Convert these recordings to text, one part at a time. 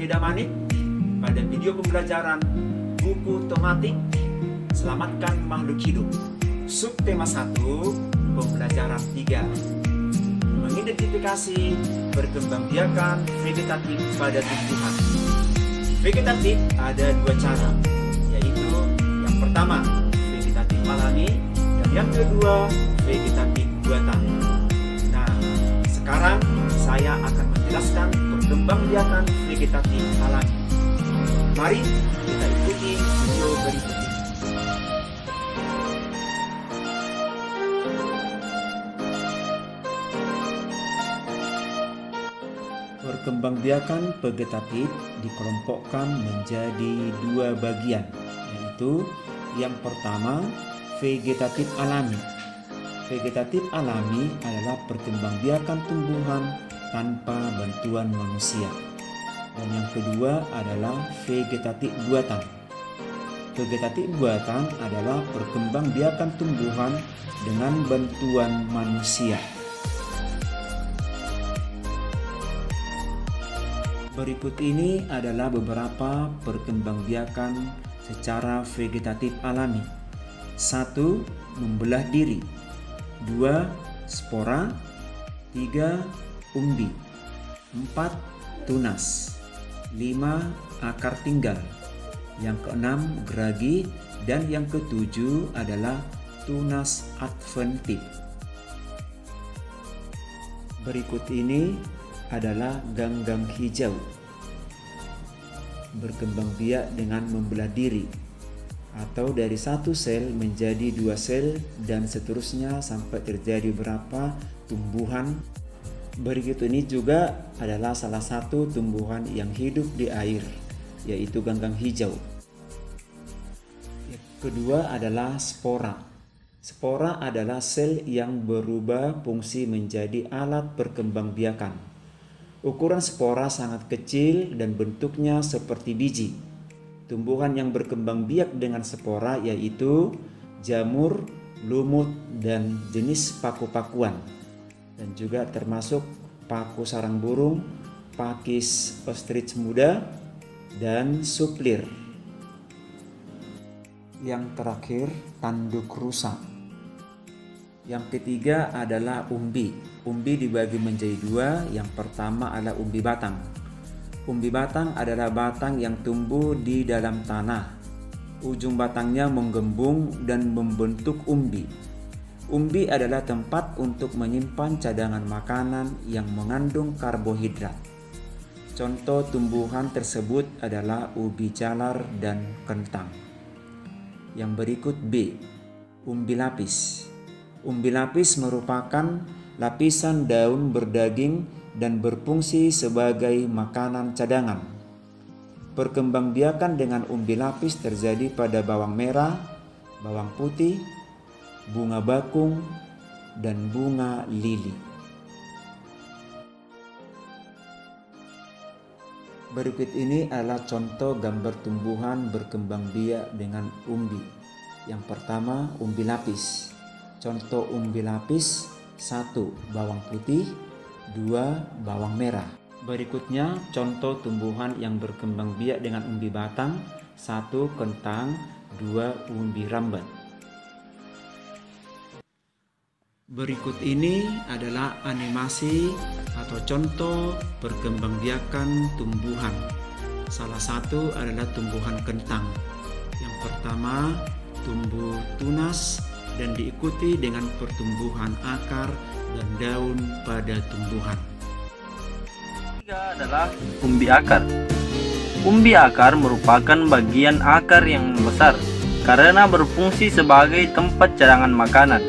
Tidak Manik pada video pembelajaran buku tematik Selamatkan Makhluk Hidup. Subtema 1, pembelajaran 3. Mengidentifikasi perkembangbiakan vegetatif pada tumbuhan. Vegetatif ada dua cara, yaitu yang pertama vegetatif alami dan yang kedua vegetatif buatan. Nah, sekarang saya akan menjelaskan perkembangbiakan vegetatif alami. Mari kita ikuti video berikut ini. Perkembangbiakan vegetatif dikelompokkan menjadi dua bagian, yaitu yang pertama vegetatif alami. Vegetatif alami adalah perkembangbiakan tumbuhan tanpa bantuan manusia. Dan yang kedua adalah vegetatif buatan. Vegetatif buatan adalah perkembangbiakan tumbuhan dengan bantuan manusia. Berikut ini adalah beberapa perkembangbiakan secara vegetatif alami. 1. Membelah diri. 2. Spora. 3. Umbi. 4. Tunas. 5. Akar tinggal. Yang keenam geragi. Dan yang ketujuh adalah tunas adventif. Berikut ini adalah ganggang hijau. Berkembang biak dengan membelah diri, atau dari satu sel menjadi dua sel dan seterusnya sampai terjadi berapa tumbuhan. Berikut ini juga adalah salah satu tumbuhan yang hidup di air, yaitu ganggang hijau. Yang kedua adalah spora. Spora adalah sel yang berubah fungsi menjadi alat perkembangbiakan. Ukuran spora sangat kecil dan bentuknya seperti biji. Tumbuhan yang berkembang biak dengan spora yaitu jamur, lumut, dan jenis paku-pakuan. Dan juga termasuk paku sarang burung, pakis ostrich muda, dan suplir. Yang terakhir, tanduk rusa. Yang ketiga adalah umbi. Umbi dibagi menjadi dua. Yang pertama adalah umbi batang. Umbi batang adalah batang yang tumbuh di dalam tanah. Ujung batangnya menggembung dan membentuk umbi. Umbi adalah tempat untuk menyimpan cadangan makanan yang mengandung karbohidrat. Contoh tumbuhan tersebut adalah ubi jalar dan kentang. Yang berikut B. Umbi lapis. Umbi lapis merupakan lapisan daun berdaging dan berfungsi sebagai makanan cadangan. Perkembangbiakan dengan umbi lapis terjadi pada bawang merah, bawang putih, bunga bakung, dan bunga lili. Berikut ini adalah contoh gambar tumbuhan berkembang biak dengan umbi. Yang pertama, umbi lapis. Contoh umbi lapis: 1. Bawang putih, 2. Bawang merah. Berikutnya contoh tumbuhan yang berkembang biak dengan umbi batang: 1. Kentang, 2. Umbi rambat. Berikut ini adalah animasi atau contoh perkembangbiakan tumbuhan. Salah satu adalah tumbuhan kentang. Yang pertama, tumbuh tunas dan diikuti dengan pertumbuhan akar dan daun pada tumbuhan. Ketiga adalah umbi akar. Umbi akar merupakan bagian akar yang besar karena berfungsi sebagai tempat cadangan makanan.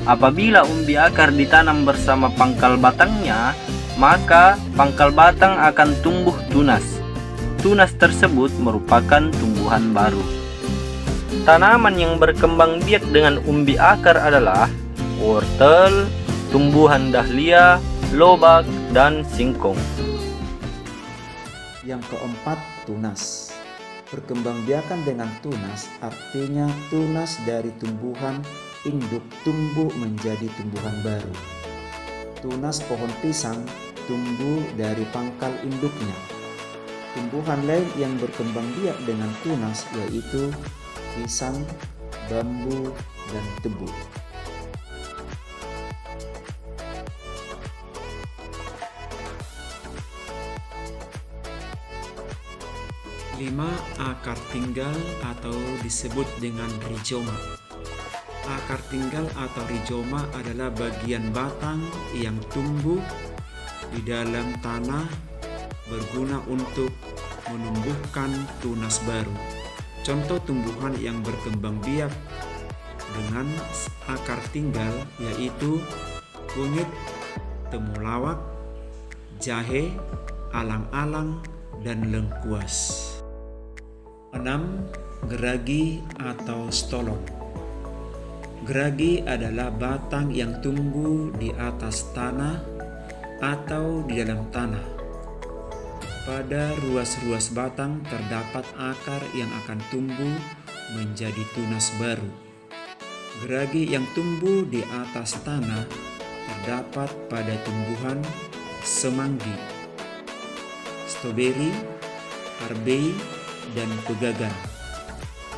Apabila umbi akar ditanam bersama pangkal batangnya, maka pangkal batang akan tumbuh tunas. Tunas tersebut merupakan tumbuhan baru. Tanaman yang berkembang biak dengan umbi akar adalah wortel, tumbuhan dahlia, lobak, dan singkong. Yang keempat, tunas. Perkembangbiakan dengan tunas artinya tunas dari tumbuhan induk tumbuh menjadi tumbuhan baru. Tunas pohon pisang tumbuh dari pangkal induknya. Tumbuhan lain yang berkembang biak dengan tunas yaitu pisang, bambu, dan tebu. 5. Akar tinggal atau disebut dengan rizoma. Akar tinggal atau rizoma adalah bagian batang yang tumbuh di dalam tanah berguna untuk menumbuhkan tunas baru. Contoh tumbuhan yang berkembang biak dengan akar tinggal yaitu kunyit, temulawak, jahe, alang-alang, dan lengkuas. 6. Geragi atau stolon. Geragi adalah batang yang tumbuh di atas tanah atau di dalam tanah. Pada ruas-ruas batang terdapat akar yang akan tumbuh menjadi tunas baru. Geragi yang tumbuh di atas tanah terdapat pada tumbuhan semanggi, stroberi, arbei, dan pegagan.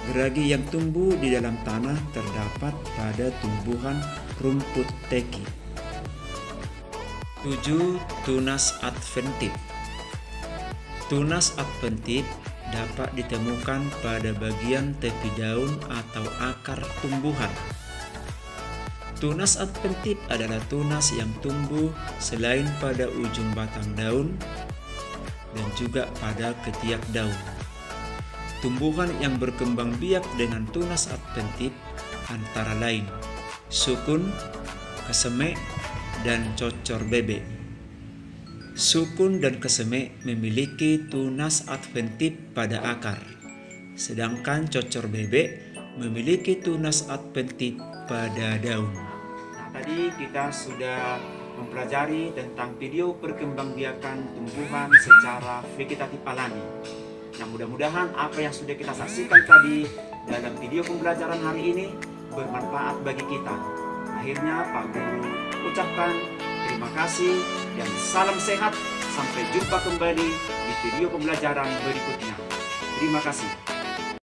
Geragi yang tumbuh di dalam tanah terdapat pada tumbuhan rumput teki. 7. Tunas adventif. Tunas adventif dapat ditemukan pada bagian tepi daun atau akar tumbuhan. Tunas adventif adalah tunas yang tumbuh selain pada ujung batang daun dan juga pada ketiak daun. Tumbuhan yang berkembang biak dengan tunas adventif antara lain sukun, kesemek, dan cocor bebek. Sukun dan kesemek memiliki tunas adventif pada akar, sedangkan cocor bebek memiliki tunas adventif pada daun. Nah, tadi kita sudah mempelajari tentang video perkembangbiakan tumbuhan secara vegetatif alami. Nah, mudah-mudahan apa yang sudah kita saksikan tadi dalam video pembelajaran hari ini bermanfaat bagi kita. Akhirnya Pak Guru ucapkan terima kasih dan salam sehat. Sampai jumpa kembali di video pembelajaran berikutnya. Terima kasih.